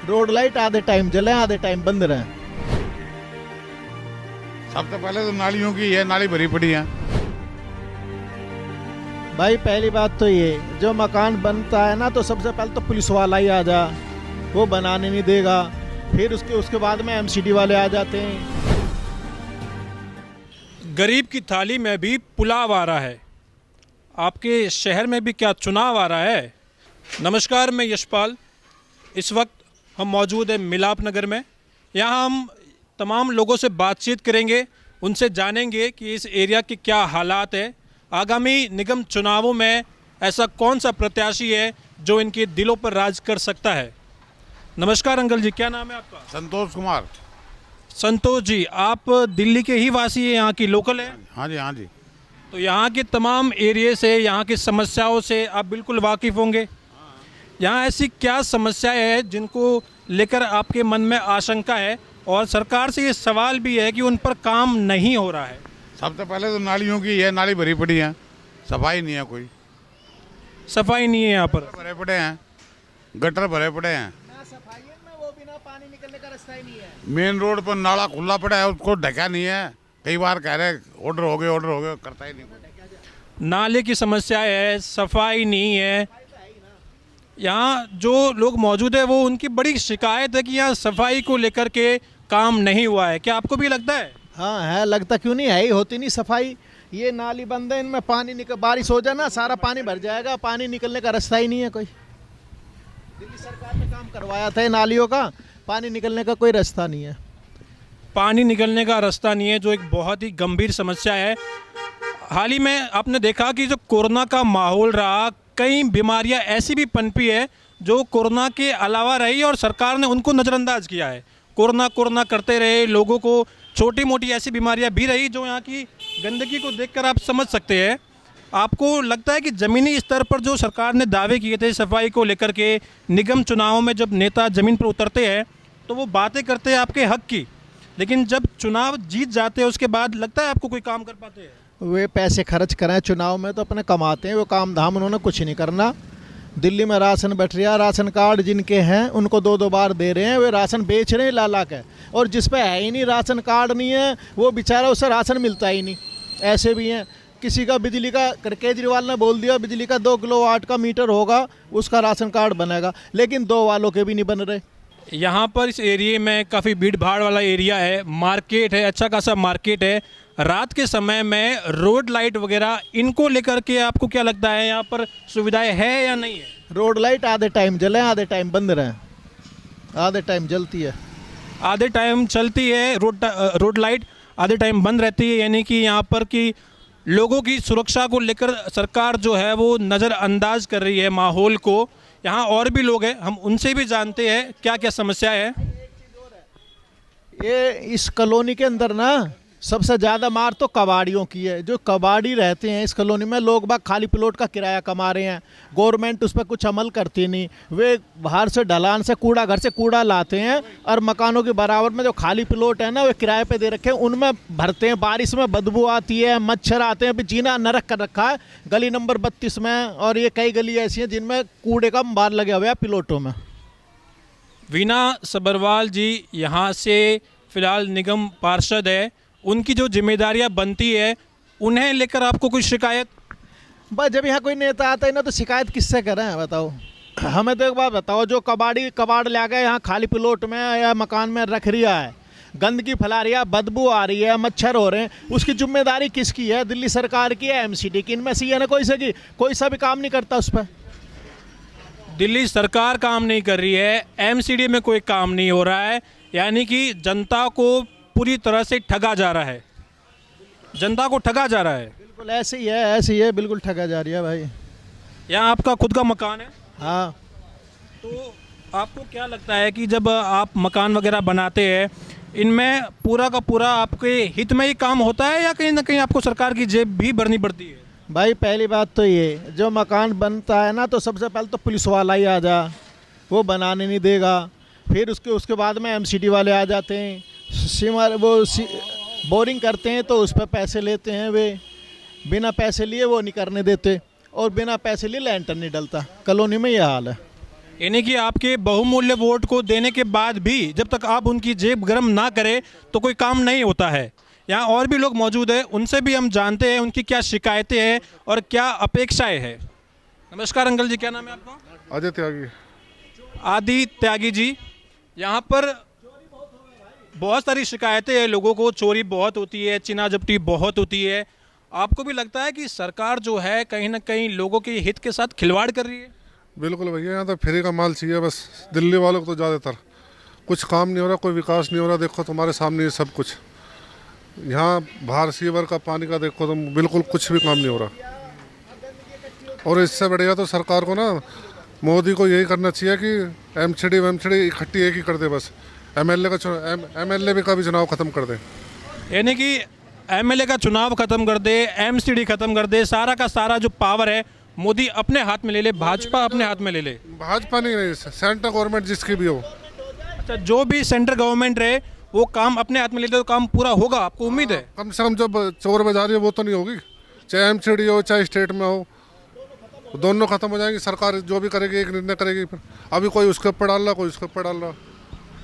Road light आधे time जले आधे टाइम बंद रहे। सबसे पहले तो नालियों की है, नाली भरी पड़ी है। भाई पहली बात तो ये, जो मकान बनता है ना तो सबसे पहले तो पुलिस वाला ही आ जा, वो बनाने नहीं देगा। फिर उसके बाद में एमसीडी वाले आ जाते हैं। गरीब की थाली में भी पुलाव आ रहा है। आपके शहर में भी क्या चुनाव आ रहा है? नमस्कार, मैं यशपाल। इस वक्त हम मौजूद हैं मिलाप नगर में। यहाँ हम तमाम लोगों से बातचीत करेंगे, उनसे जानेंगे कि इस एरिया के क्या हालात है। आगामी निगम चुनावों में ऐसा कौन सा प्रत्याशी है जो इनके दिलों पर राज कर सकता है। नमस्कार अंकल जी, क्या नाम है आपका? संतोष कुमार। संतोष जी, आप दिल्ली के ही वासी हैं, यहाँ की लोकल है? हाँ जी, हाँ जी। तो यहाँ के तमाम एरिए से, यहाँ की समस्याओं से आप बिल्कुल वाकिफ़ होंगे। यहाँ ऐसी क्या समस्याएं हैं जिनको लेकर आपके मन में आशंका है, और सरकार से ये सवाल भी है कि उन पर काम नहीं हो रहा है? सबसे पहले तो नालियों की है, नाली भरी पड़ी है, सफाई नहीं है, कोई सफाई नहीं है यहाँ पर। भरे पड़े हैं, गटर भरे पड़े हैं। सफाई में वो बिना पानी निकलने का रास्ता ही नहीं है। मेन रोड पर नाला खुला पड़ा है, उसको ढका नहीं है। कई बार कह रहे ऑर्डर हो गए, करता ही नहीं। नाले की समस्या है, सफाई नहीं है। यहाँ जो लोग मौजूद है वो, उनकी बड़ी शिकायत है कि यहाँ सफाई को लेकर के काम नहीं हुआ है। क्या आपको भी लगता है? हाँ है, लगता क्यों नहीं है, ही होती नहीं सफाई। ये नाली बंद है, इनमें पानी निकल, बारिश हो जाए ना सारा पानी भर जाएगा, पानी निकलने का रास्ता ही नहीं है कोई। दिल्ली सरकार ने काम करवाया था नालियों का, पानी निकलने का कोई रास्ता नहीं है। पानी निकलने का रास्ता नहीं है, जो एक बहुत ही गंभीर समस्या है। हाल ही में आपने देखा कि जो कोरोना का माहौल रहा, कई बीमारियां ऐसी भी पनपी है जो कोरोना के अलावा रही और सरकार ने उनको नज़रअंदाज किया है। कोरोना करते रहे, लोगों को छोटी मोटी ऐसी बीमारियां भी रही जो यहाँ की गंदगी को देखकर आप समझ सकते हैं। आपको लगता है कि ज़मीनी स्तर पर जो सरकार ने दावे किए थे सफाई को लेकर के, निगम चुनावों में जब नेता ज़मीन पर उतरते हैं तो वो बातें करते हैं आपके हक की, लेकिन जब चुनाव जीत जाते हैं उसके बाद लगता है आपको कोई काम कर पाते हैं? वे पैसे खर्च करें चुनाव में तो अपने कमाते हैं, वो काम धाम उन्होंने कुछ नहीं करना। दिल्ली में राशन बट रहा, राशन कार्ड जिनके हैं उनको 2-2 बार दे रहे हैं, वे राशन बेच रहे हैं ला के। और जिस पे है ही नहीं, राशन कार्ड नहीं है, वो बेचारा, उसे राशन मिलता ही नहीं। ऐसे भी हैं। किसी का बिजली का, केजरीवाल ने बोल दिया बिजली का 2 किलोवाट का मीटर होगा, उसका राशन कार्ड बनेगा, लेकिन 2 वालों के भी नहीं बन रहे। यहाँ पर इस एरिया में काफ़ी भीड़ भाड़ वाला एरिया है, मार्केट है, अच्छा खासा मार्केट है। रात के समय में रोड लाइट वगैरह, इनको लेकर के आपको क्या लगता है यहाँ पर सुविधाएं है या नहीं है? रोड लाइट आधे टाइम जले आधे टाइम बंद रहे। आधे टाइम जलती है, आधे टाइम चलती है रोड लाइट, आधे टाइम बंद रहती है। यानी कि यहाँ पर कि लोगों की सुरक्षा को लेकर सरकार जो है वो नज़रअंदाज कर रही है माहौल को। यहाँ और भी लोग हैं, हम उनसे भी जानते हैं क्या क्या समस्या है। ये इस कॉलोनी के अंदर ना सबसे ज़्यादा मार तो कबाड़ियों की है। जो कबाड़ी रहते हैं इस कॉलोनी में, लोग बाग खाली प्लॉट का किराया कमा रहे हैं, गवर्नमेंट उस पर कुछ अमल करती नहीं। वे बाहर से ढलान से कूड़ा, घर से कूड़ा लाते हैं और मकानों के बराबर में जो खाली प्लॉट है ना, वे किराए पे दे रखे हैं, उनमें भरते हैं। बारिश में बदबू आती है, मच्छर आते हैं, अभी जीना नरक कर रखा है गली नंबर 32 में। और ये कई गली ऐसी हैं जिनमें कूड़े का अंबार लगे हुए हैं प्लॉटों में। वीना सब्रवाल जी यहाँ से फिलहाल निगम पार्षद है, उनकी जो जिम्मेदारियां बनती है उन्हें लेकर आपको कोई शिकायत? बस जब यहाँ कोई नेता आता है ना तो शिकायत किससे करें बताओ। हमें तो एक बात बताओ, जो कबाड़ ले गए यहाँ खाली प्लॉट में या मकान में रख रिया है, गंदगी फैला रही है, बदबू आ रही है, मच्छर हो रहे हैं, उसकी जिम्मेदारी किसकी है? दिल्ली सरकार की है, एमसीडी की? इनमें से ये ना कोई सा भी काम नहीं करता उस पर। दिल्ली सरकार काम नहीं कर रही है, एमसीडी में कोई काम नहीं हो रहा है, यानी कि जनता को पूरी तरह से ठगा जा रहा है। जनता को ठगा जा रहा है। बिल्कुल ऐसे ही है, बिल्कुल ठगा जा रही है भाई। यहाँ आपका खुद का मकान है? हाँ। तो आपको क्या लगता है कि जब आप मकान वगैरह बनाते हैं, इनमें पूरा का पूरा आपके हित में ही काम होता है या कहीं ना कहीं आपको सरकार की जेब भी भरनी पड़ती है? भाई पहली बात तो ये, जो मकान बनता है ना तो सबसे पहले तो पुलिस वाला ही आ जा, वो बनाने नहीं देगा। फिर उसके बाद में एमसीडी वाले आ जाते हैं, बोरिंग करते हैं तो उस पर पैसे लेते हैं। वे बिना पैसे लिए वो नहीं करने देते, और बिना पैसे लिए लैंटर नहीं डलता। कॉलोनी में ये हाल है। यानी कि आपके बहुमूल्य वोट को देने के बाद भी जब तक आप उनकी जेब गर्म ना करें तो कोई काम नहीं होता है। यहाँ और भी लोग मौजूद हैं, उनसे भी हम जानते हैं उनकी क्या शिकायतें हैं और क्या अपेक्षाएं हैं। नमस्कार अंकल जी, क्या नाम है आपका? अजय त्यागी। आदि त्यागी जी, यहाँ पर बहुत सारी शिकायतें हैं लोगों को, चोरी बहुत होती है, चीना जब्ती बहुत होती है। आपको भी लगता है कि सरकार जो है कहीं ना कहीं लोगों के हित के साथ खिलवाड़ कर रही है? बिल्कुल भैया, यहाँ तो फ्री का माल चाहिए बस। दिल्ली वालों को तो ज़्यादातर कुछ काम नहीं हो रहा, कोई विकास नहीं हो रहा। देखो तुम्हारे सामने ये सब कुछ, यहाँ बाहर सीवर का पानी का देखो तुम, बिल्कुल कुछ भी काम नहीं हो रहा। और इससे बढ़िया तो सरकार को ना, मोदी को यही करना चाहिए कि एमसीडी इकट्ठी एक ही कर दे बस। एमएलए भी का भी चुनाव ख़त्म कर दे। यानी कि एमएलए का चुनाव खत्म कर दे, एमसीडी खत्म कर दे, सारा का सारा जो पावर है मोदी अपने हाथ में ले ले, भाजपा अपने हाथ में ले ले। भाजपा नहीं, सेंट्रल गवर्नमेंट जिसकी भी हो। अच्छा, जो भी सेंट्रल गवर्नमेंट रहे वो काम अपने हाथ में ले ले तो काम पूरा होगा, आपको उम्मीद है? कम से कम जो चोर बाजारी है वो तो नहीं होगी, चाहे एमसीडी हो चाहे स्टेट में हो, दोनों खत्म हो जाएंगी। सरकार जो भी करेगी एक निर्णय करेगी। फिर अभी कोई उसके ऊपर डाल रहा, कोई उसके ऊपर डाल रहा।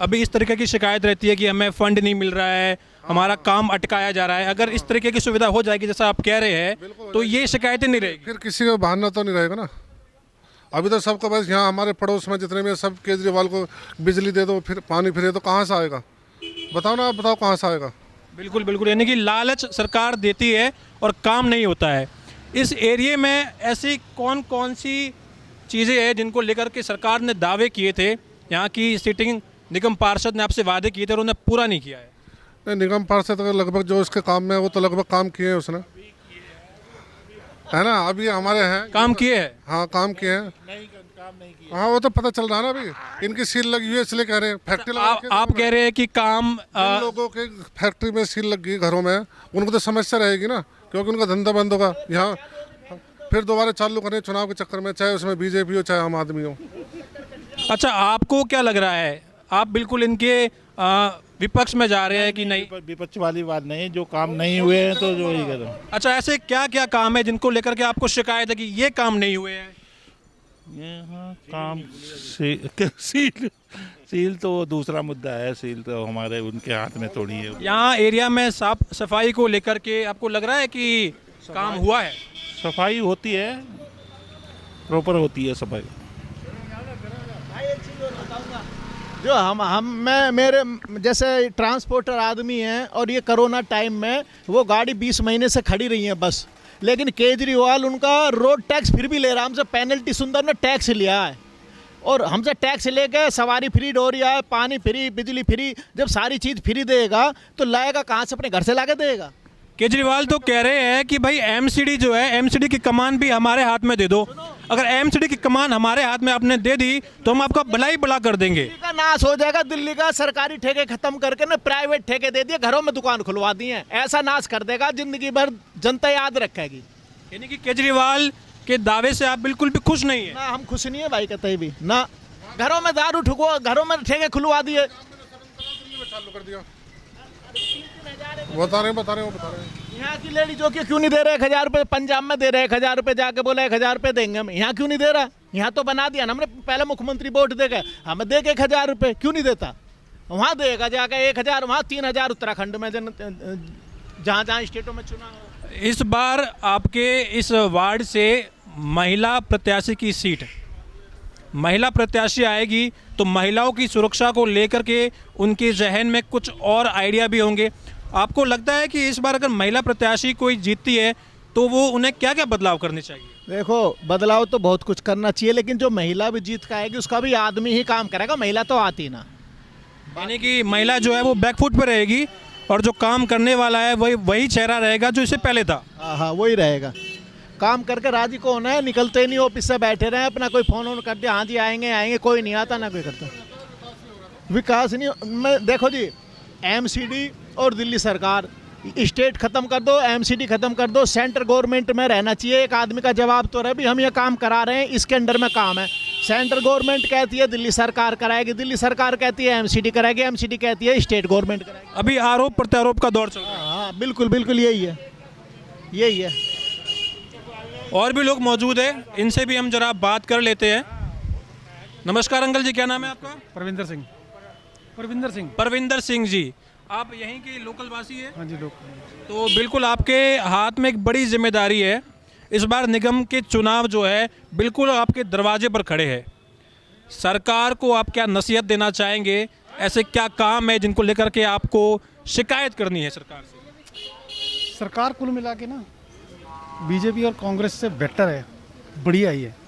अभी इस तरीके की शिकायत रहती है कि हमें फंड नहीं मिल रहा है, हमारा काम अटकाया जा रहा है। अगर इस तरीके की सुविधा हो जाएगी जैसा आप कह रहे हैं तो ये शिकायतें नहीं रहेगी। फिर किसी का बहाना तो नहीं रहेगा ना। अभी तो सबको बस यहाँ हमारे पड़ोस में जितने भी सब केजरीवाल को बिजली दे दो, फिर पानी फ्री, तो कहाँ से आएगा? बताओ ना, आप बताओ कहाँ से आएगा? बिल्कुल बिल्कुल, यानी कि लालच सरकार देती है और काम नहीं होता है। इस एरिया में ऐसी कौन कौन सी चीज़ें हैं जिनको लेकर के सरकार ने दावे किए थे, यहाँ की सिटिंग निगम पार्षद ने आपसे वादे किए थे और उन्होंने पूरा नहीं किया है? नहीं, निगम पार्षद तो लगभग जो उसके काम में है वो तो लगभग काम किए हैं उसने, है ना। अभी हमारे हैं काम किए हैं। हाँ, काम किए हैं। हाँ, वो तो पता चल रहा है ना। अभी इनकी सील लगी हुई है इसलिए कह रहे हैं। फैक्ट्री आप कह रहे हैं कि काम जिन लोगों के फैक्ट्री में सील लग गई घरों में, उनको तो समस्या रहेगी ना, क्योंकि उनका धंधा बंद होगा। यहाँ फिर दोबारा चालू करें चुनाव के चक्कर में, चाहे उसमें बीजेपी हो चाहे आम आदमी हो। अच्छा, आपको क्या लग रहा है, आप बिल्कुल इनके विपक्ष में जा रहे हैं कि नहीं? विपक्ष वाली बात नहीं, जो काम नहीं हुए हैं तो जो ही करो। अच्छा, ऐसे क्या क्या काम है जिनको लेकर के आपको शिकायत है कि ये काम नहीं हुए हैं? ये हाँ, काम सील तो दूसरा मुद्दा है। सील तो हमारे उनके हाथ में थोड़ी है। यहाँ एरिया में साफ सफाई को लेकर के आपको लग रहा है कि काम हुआ है? सफाई होती है, प्रॉपर होती है सफाई। जो मैं मेरे जैसे ट्रांसपोर्टर आदमी हैं और ये कोरोना टाइम में वो गाड़ी 20 महीने से खड़ी रही है बस, लेकिन केजरीवाल उनका रोड टैक्स फिर भी ले रहा है हमसे। पेनल्टी सुंदर ने टैक्स लिया है और हमसे टैक्स लेके सवारी फ्री डोरिया है, पानी फ्री, बिजली फ्री। जब सारी चीज़ फ्री देगा तो लाएगा कहाँ से? अपने घर से ला के देगा। केजरीवाल तो कह रहे हैं कि भाई एमसीडी जो है, एमसीडी की कमान भी हमारे हाथ में दे दो। अगर एमसीडी की कमान हमारे हाथ में आपने दे दी तो हम आपका भला ही भला कर देंगे। दिल्ली का नाश हो जाएगा। दिल्ली का सरकारी ठेके खत्म करके ना प्राइवेट ठेके दे दिए, घरों में दुकान खुलवा दी है। ऐसा नाश कर देगा, जिंदगी भर जनता याद रखेगी। यानी कि केजरीवाल के दावे से आप बिल्कुल भी खुश नहीं है? ना, हम खुश नहीं है भाई, कतई भी ना। घरों में दारू ठुको, घरों में ठेके खुलवा दिए। चालू कर दिया। बता रहे हैं। यहाँ की लेडी जो कि क्यों नहीं दे रहे 1000 रुपये? पंजाब में दे रहे 1000 रुपये, जाके बोला 1000 रुपये देंगे हम। यहाँ क्यों नहीं दे रहा? यहाँ तो बना दिया ना हमने, पहले मुख्यमंत्री वोट दे गए, हमें दे के 1000 रुपये क्यों नहीं देता? वहाँ देगा जाके 1000, वहाँ 3000 उत्तराखंड में, जहाँ जहाँ स्टेटों में चुनाव हो। इस बार आपके इस वार्ड से महिला प्रत्याशी की सीट, महिला प्रत्याशी आएगी तो महिलाओं की सुरक्षा को लेकर के उनके जहन में कुछ और आइडिया भी होंगे। आपको लगता है कि इस बार अगर महिला प्रत्याशी कोई जीतती है तो वो उन्हें क्या क्या बदलाव करने चाहिए? देखो, बदलाव तो बहुत कुछ करना चाहिए, लेकिन जो महिला भी जीत का आएगी उसका भी आदमी ही काम करेगा, महिला तो आती ना। यानी कि महिला जो है वो बैकफुट पे रहेगी और जो काम करने वाला है वही चेहरा रहेगा जो इससे पहले था। हाँ, वही रहेगा। काम करके राजी कौन है? निकलते ही नहीं, ऑफिस से बैठे रहे अपना, कोई फोन ऑन कर दिया, हाँ जी आएंगे, कोई नहीं आता ना कोई करता। विकास नहीं। मैं देखो जी, एमसीडी और दिल्ली सरकार, स्टेट खत्म कर दो, एमसीडी खत्म कर दो, सेंट्रल गवर्नमेंट में रहना चाहिए। एक आदमी का जवाब तो रहे भी हम ये काम करा रहे हैं, इसके अंडर में काम है। सेंट्रल गवर्नमेंट कहती है दिल्ली सरकार कराएगी, दिल्ली सरकार कहती है एमसीडी कराएगी, एमसीडी कहती है स्टेट गवर्नमेंट कराएगी। अभी आरोप प्रत्यारोप का दौर चल रहा है। हाँ, बिल्कुल बिल्कुल यही है। और भी लोग मौजूद हैं, इनसे भी हम जरा बात कर लेते हैं। नमस्कार अंकल जी, क्या नाम है आपका? परविंदर सिंह। परविंदर सिंह। परविंदर सिंह जी, आप यहीं के लोकल वासी हैं? हाँ जी, लोग। तो बिल्कुल आपके हाथ में एक बड़ी जिम्मेदारी है। इस बार निगम के चुनाव जो है बिल्कुल आपके दरवाजे पर खड़े हैं। सरकार को आप क्या नसीहत देना चाहेंगे? ऐसे क्या काम है जिनको लेकर के आपको शिकायत करनी है सरकार से? सरकार कुल मिला के ना बीजेपी और कांग्रेस से बेटर है, बढ़िया ही है।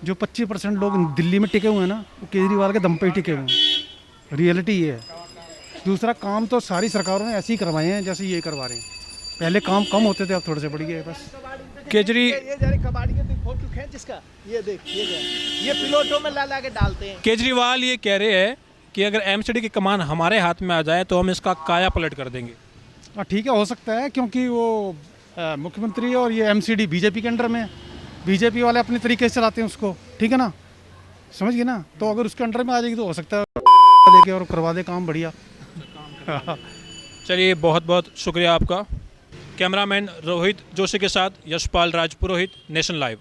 जो 25% लोग दिल्ली में टिके हुए हैं ना, वो केजरीवाल के दम पे ही टिके हुए हैं। रियलिटी ये है। दूसरा काम तो सारी सरकारों ने ऐसे ही करवाए हैं जैसे ये करवा रहे हैं। पहले काम कम होते थे, अब थोड़े से बढ़ गए बस। ये जा रहे कबाड़ी के फोटो खींच इसका, ये देख ये प्लॉटों में ला ला के डालते हैं। केजरीवाल ये कह रहे हैं कि अगर एमसीडी की कमान हमारे हाथ में आ जाए तो हम इसका काया पलट कर देंगे। हाँ ठीक है, हो सकता है, क्योंकि वो मुख्यमंत्री और ये एमसीडी बीजेपी के अंडर में है। बीजेपी वाले अपने तरीके से चलाते हैं उसको, ठीक है ना, समझ गए ना। तो अगर उसके अंडर में आ जाएगी तो हो सकता है देके और करवा दे काम बढ़िया। चलिए, बहुत बहुत शुक्रिया आपका। कैमरामैन रोहित जोशी के साथ यशपाल राजपुरोहित, नेशन लाइव।